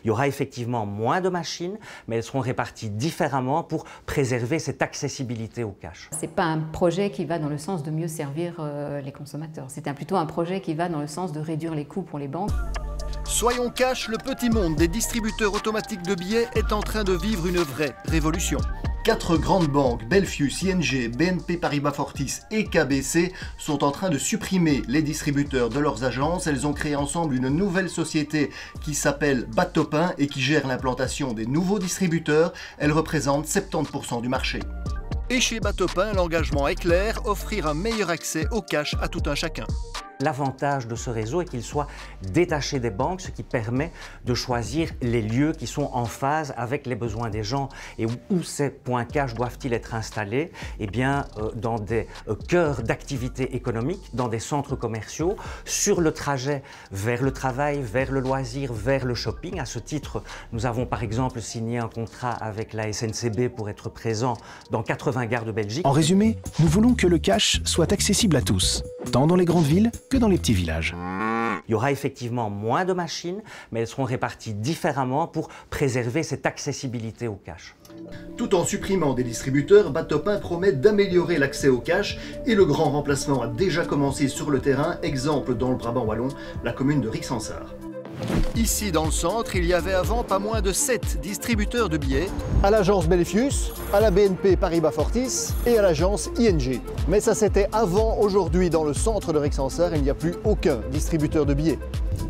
Il y aura effectivement moins de machines, mais elles seront réparties différemment pour préserver cette accessibilité au cash. Ce n'est pas un projet qui va dans le sens de mieux servir les consommateurs. C'est plutôt un projet qui va dans le sens de réduire les coûts pour les banques. Soyons cash, le petit monde des distributeurs automatiques de billets est en train de vivre une vraie révolution. 4 grandes banques, Belfius, ING, BNP Paribas Fortis et KBC, sont en train de supprimer les distributeurs de leurs agences. Elles ont créé ensemble une nouvelle société qui s'appelle Batopin et qui gère l'implantation des nouveaux distributeurs. Elle représente 70% du marché. Et chez Batopin, l'engagement est clair, offrir un meilleur accès au cash à tout un chacun. L'avantage de ce réseau est qu'il soit détaché des banques, ce qui permet de choisir les lieux qui sont en phase avec les besoins des gens. Et où ces points cash doivent-ils être installés? Eh bien, dans des cœurs d'activité économique, dans des centres commerciaux, sur le trajet vers le travail, vers le loisir, vers le shopping. À ce titre, nous avons par exemple signé un contrat avec la SNCB pour être présent dans 80 gares de Belgique. En résumé, nous voulons que le cash soit accessible à tous, tant dans les grandes villes que dans les petits villages. Il y aura effectivement moins de machines, mais elles seront réparties différemment pour préserver cette accessibilité au cash. Tout en supprimant des distributeurs, Batopin promet d'améliorer l'accès au cash et le grand remplacement a déjà commencé sur le terrain, exemple dans le Brabant wallon, la commune de Rixensart. Ici dans le centre, il y avait avant pas moins de 7 distributeurs de billets. À l'agence Belfius, à la BNP Paribas Fortis et à l'agence ING. Mais ça c'était avant. Aujourd'hui dans le centre de Rixensart, il n'y a plus aucun distributeur de billets.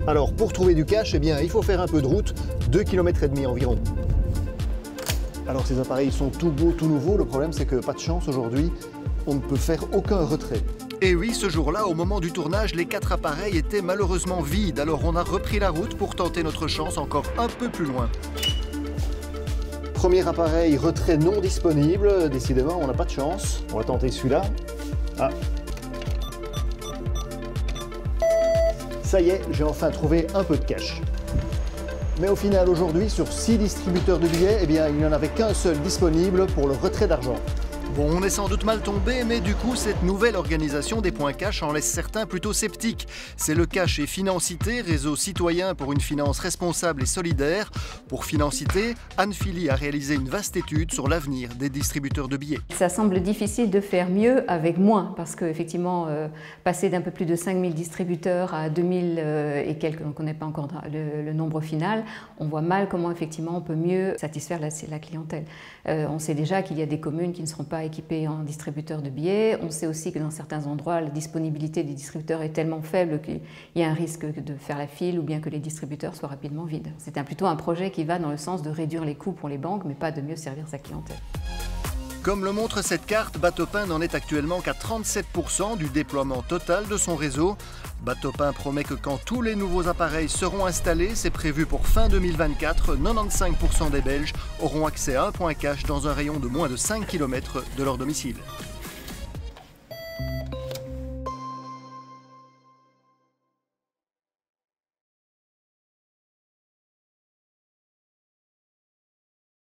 Alors pour trouver du cash, eh bien, il faut faire un peu de route, 2,5 km environ. Alors ces appareils sont tout beaux, tout nouveaux. Le problème c'est que pas de chance aujourd'hui, on ne peut faire aucun retrait. Et oui, ce jour-là, au moment du tournage, les 4 appareils étaient malheureusement vides. Alors on a repris la route pour tenter notre chance encore un peu plus loin. Premier appareil, retrait non disponible. Décidément, on n'a pas de chance. On va tenter celui-là. Ah. Ça y est, j'ai enfin trouvé un peu de cash. Mais au final, aujourd'hui, sur 6 distributeurs de billets, eh bien, il n'y en avait qu'un seul disponible pour le retrait d'argent. Bon, on est sans doute mal tombé, mais du coup, cette nouvelle organisation des points cash en laisse certains plutôt sceptiques. C'est le cash et Financité, réseau citoyen pour une finance responsable et solidaire. Pour Financité, Anne Philly a réalisé une vaste étude sur l'avenir des distributeurs de billets. Ça semble difficile de faire mieux avec moins, parce qu'effectivement, passer d'un peu plus de 5000 distributeurs à 2000 et quelques, on ne connaît pas encore le nombre final, on voit mal comment effectivement on peut mieux satisfaire la clientèle. On sait déjà qu'il y a des communes qui ne seront pas équipés en distributeurs de billets. On sait aussi que dans certains endroits, la disponibilité des distributeurs est tellement faible qu'il y a un risque de faire la file ou bien que les distributeurs soient rapidement vides. C'est plutôt un projet qui va dans le sens de réduire les coûts pour les banques, mais pas de mieux servir sa clientèle. Comme le montre cette carte, Batopin n'en est actuellement qu'à 37% du déploiement total de son réseau. Batopin promet que quand tous les nouveaux appareils seront installés, c'est prévu pour fin 2024, 95% des Belges auront accès à un point cash dans un rayon de moins de 5 km de leur domicile.